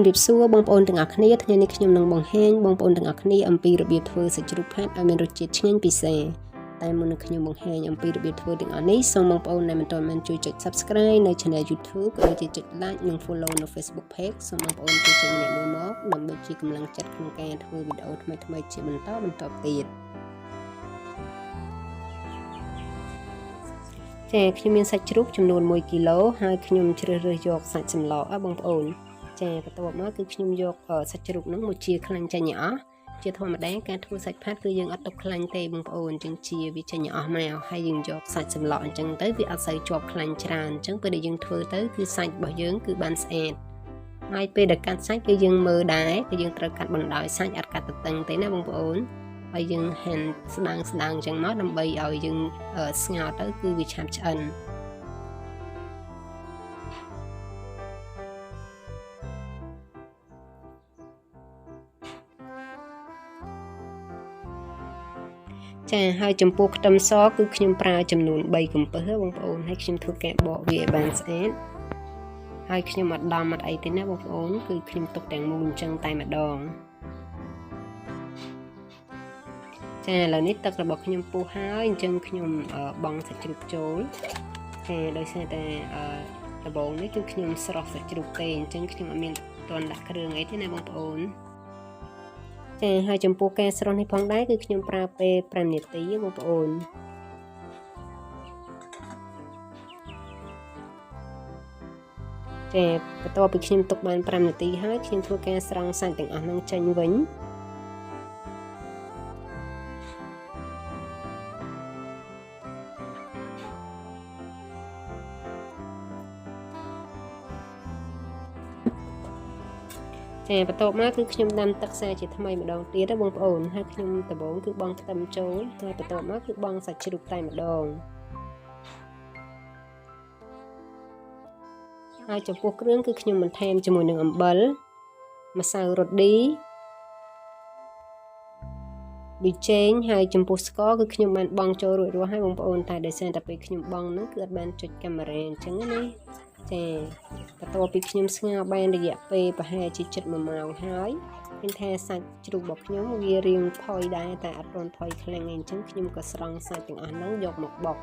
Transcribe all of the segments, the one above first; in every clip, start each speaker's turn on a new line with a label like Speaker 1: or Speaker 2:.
Speaker 1: ជំរាបសួរបងប្អូនទាំងអស់គ្នាថ្ងៃនេះខ្ញុំនឹងបង្ហាញបងប្អូនទាំងអស់គ្នាអំពីរបៀបធ្វើសាច់ជ្រូកផាត់ឲ្យមានរសជាតិឆ្ងាញ់ពិសេសតែមុននឹងខ្ញុំបង្ហាញអំពីរបៀបធ្វើទាំងអស់នេះសូមបងប្អូនដែលមិនទាន់បានជួយចុច Subscribe នៅ Channel YouTube ក៏ដូចជាចុច Like និង Follow នៅ Facebook Page សូមបងប្អូនជួយចុចម្នាក់មួយមកដើម្បីជាកម្លាំងចិត្តក្នុងការធ្វើវីដេអូថ្មីៗជាបន្តទៀតចាខ្ញុំមានសាច់ជ្រូកចំនួន1គីឡូហើយខ្ញុំជ្រើសរើសយកសាច់សម្លបងប្អូនចាបន្ទាប់មកគឺខ្ញុំយកសាច់ជ្រូកហ្នឹងមកជាខ្លាញ់ចេញអស់ជាធម្មតាការធ្វើសាច់ផាត់គឺយើងអត់ទុកខ្លាញ់ទេបងប្អូនចឹងជាវាចេញអស់មកហើយយើងយកសាច់សម្លអញ្ចឹងទៅវាអត់សូវជាប់ខ្លាញ់ច្រើនអញ្ចឹងពេលដែលយើងធ្វើទៅគឺសាច់របស់យើងគឺបានស្អាតហើយពេលដែលកាត់សាច់គឺយើងមើលដែរគឺយើងត្រូវកាត់បណ្ដោយសាច់អត់កាត់ទៅតឹងទេណាបងប្អូនហើយយើងហាន់ស្ដើងអញ្ចឹងមកដើម្បីឲ្យយើងស្ងោរទៅគឺវាឆាប់ឆ្អិនចាហើយចំពោះខ្ទឹមសគឺខ្ញុំប្រើចំនួន3កំពឹសបងប្អូនហើយខ្ញុំធ្វើការបកវាឲ្យបានស្អាតហើយខ្ញុំអត់ដំអត់អីទេណាបងប្អូនគឺខ្ញុំទុកទាំងមូលអញ្ចឹងតែម្ដងចាឥឡូវនេះទឹករបស់ខ្ញុំពុះហើយអញ្ចឹងខ្ញុំបង់សាច់ជ្រូកចូលចាដោយសារតែដំបូងនេះគឺខ្ញុំស្រោះសាច់ជ្រូកទេអញ្ចឹងខ្ញុំអត់មានទាន់ដាក់គ្រឿងអីទេណាបងប្អូនចាហើយចំពោះការស្រោះនេះផងដែរគឺខ្ញុំប្រើពេល5នាទីបងប្អូនចាបន្ទាប់ពីខ្ញុំទុកបាន5នាទីហើយខ្ញុំធ្វើការស្រង់សាច់ទាំងអស់ហ្នឹងចេញវិញចាបន្ទាប់មកគឺខ្ញុំដាំទឹកសាជាថ្មីម្ដងទៀតបងប្អូនហើយខ្ញុំដំបូងគឺបង់ខ្ទឹមចូលហើយបន្ទាប់មកគឺបង់សាច់ជ្រូកតែម្ដងហើយចំពោះគ្រឿងគឺខ្ញុំបន្ថែមជាមួយនឹងអំបិលម្សៅរ៉ូឌីប៊ីចេងហើយចំពោះស្ករគឺខ្ញុំបានបង់ចូលរួចរាល់ហើយបងប្អូនតែដោយសារតែពេលខ្ញុំបង់ហ្នឹងគឺអត់បានចុចកាមេរ៉ាអញ្ចឹងណាចាបន្ទាប់ពីខ្ញុំស្ងោរបានរយៈពេលប្រហែលជា7 ម៉ោងហើយឃើញថាសាច់ជ្រូករបស់ខ្ញុំវារាងផុយដែរតែអត់ទាន់ផុយខ្លាំងទេអញ្ចឹងខ្ញុំក៏ស្រង់សាច់ទាំងអស់ហ្នឹងយកមកបុក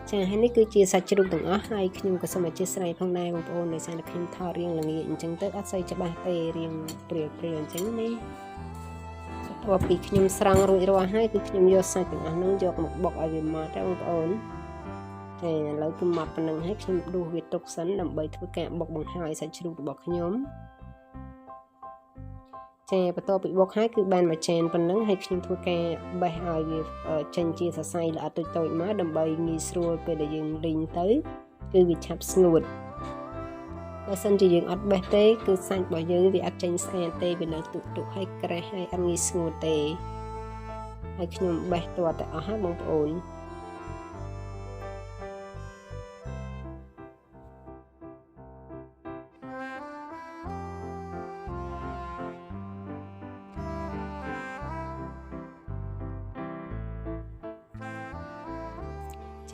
Speaker 1: ចាហើយនេះគឺជាសាច់ជ្រូកទាំងអស់ហើយខ្ញុំក៏សូមអធិស្ឋានផងដែរបងប្អូនដោយសារតែខ្ញុំថតរៀងល្ងាចអញ្ចឹងទៅអត់សូវច្បាស់ទេរៀងព្រាលអញ្ចឹងណាបន្ទាប់ពីខ្ញុំស្រង់រួចរាល់ហើយគឺខ្ញុំយកសាច់ទាំងអស់ហ្នឹងយកមកបុកឲ្យវាម៉ត់បងប្អូនចាឥឡូវគឺម៉ត់ប៉ុណ្ណឹងហើយខ្ញុំដួសវាទុកសិនដើម្បីធ្វើការបុកបង្ហើយសាច់ជ្រូករបស់ខ្ញុំចាបន្ទាប់ពីបុកហើយគឺបានមួយចានប៉ុណ្ណឹងហើយខ្ញុំធ្វើការបេះឲ្យវាចេញជាសរសៃល្អិតតូចៗមកដើម្បីងាយស្រួលពេលដែលយើងលីងទៅគឺវាឆាប់ស្ងួតបើសិនជាយើងអត់បេះទេគឺសាច់របស់យើងវាអត់ចេញស្អាតទេវានៅទុកហើយក្រាស់ហើយអត់ងាយស្ងួតទេហើយខ្ញុំបេះទាល់តែអស់ហើយបងប្អូន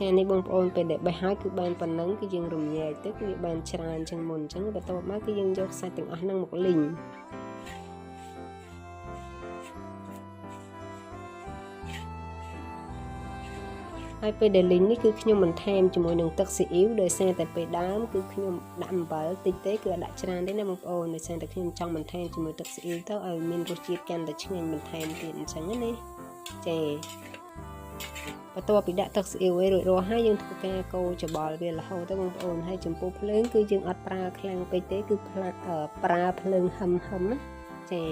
Speaker 1: ចានេះបងប្អូនពេលដែលបេះហើយគឺបានប៉ុណ្ណឹងគឺយើងរំញែកទៅគឺវាបានច្រើនជាងមុនអញ្ចឹងបន្ទាប់មកគឺយើងយកសាច់ទាំងអស់ហ្នឹងមកលីងហើយពេលដែលលីងនេះគឺខ្ញុំបន្ថែមជាមួយនឹងទឹកស៊ីអ៊ីវដោយសារតែពេលដើមគឺខ្ញុំដាក់អំបិលតិចទេគឺអត់ដាក់ច្រើនទេណាបងប្អូនដោយសារតែខ្ញុំចង់បន្ថែមជាមួយទឹកស៊ីអ៊ីវទៅឲ្យមានរសជាតិកាន់តែឆ្ងាញ់បន្ថែមទៀតអញ្ចឹងណាចាបន្ទាប់ពីដាក់ទឹកស៊ីអ៊ីវរួចរាល់ហើយយើងធ្វើការកូរច្បល់វារហូតទៅបងប្អូនហើយចំពោះភ្លើងគឺយើងអត់ប្រើខ្លាំងពេកទេគឺប្រើភ្លើងហឹមណាចា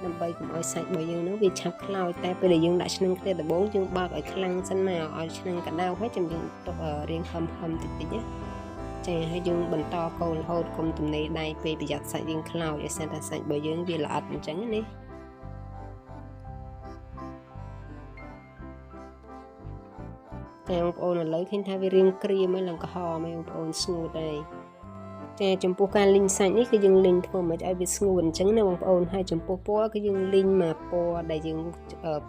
Speaker 1: ដើម្បីកុំឲ្យសាច់របស់យើងនឹងវាឆាប់ខ្លោចតែពេលដែលយើងដាក់ឆ្នាំងខ្ទះដំបូងយើងបើកឲ្យខ្លាំងសិនមកឲ្យឆ្នាំងកដៅហើយចាំយើងទុករៀងហឹមតិចណាចាហើយយើងបន្តកូររហូតកុំទំនេរដៃពេលប្រយ័ត្នសាច់យើងខ្លោចឲ្យសិនតែសាច់របស់យើងវាល្អិតអញ្ចឹងណាតែបងប្អូនឥឡូវឃើញថាវារៀងក្រៀមហើយឡើងក្រហមហើយបងប្អូនស្ងួតហើយចាចំពោះការលីងសាច់នេះគឺយើងលីងធ្វើមិនឲ្យវាស្ងួតអញ្ចឹងណាបងប្អូនហើយចំពោះពណ៌គឺយើងលីងមកពណ៌ដែលយើង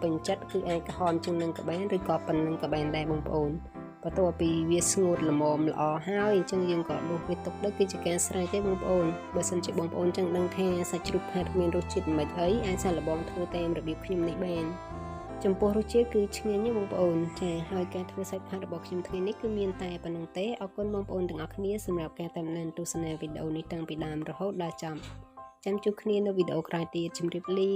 Speaker 1: ពេញចិត្តគឺអាចក្រហមជាងនឹងក៏បានឬក៏ប៉ុណ្្នឹងក៏បានដែរបងប្អូន បន្ទាប់ពីវាស្ងួតល្មមល្អហើយអញ្ចឹងយើងក៏ដួសវាទុកទៅគឺជាការស្រេចទេបងប្អូនបើសិនជាបងប្អូនចង់ដឹងថាសាច់ជ្រូកផាត់មានរសជាតិមិនអីអាចសាកល្បងធ្វើតាមរបៀបខ្ញុំនេះបានចំពោះរសជាតិគឺឆ្ងាញ់ណាស់បងប្អូនចាហើយការធ្វើសាច់ផាត់របស់ខ្ញុំថ្ងៃនេះគឺមានតែប៉ុណ្្នឹងទេអរគុណបងប្អូនទាំងអស់គ្នាសម្រាប់ការតាមដានទស្សនាវីដេអូនេះតាំងពីដើមរហូតដល់ចប់ចាំជួបគ្នានៅវីដេអូក្រោយទៀតជម្រាបលា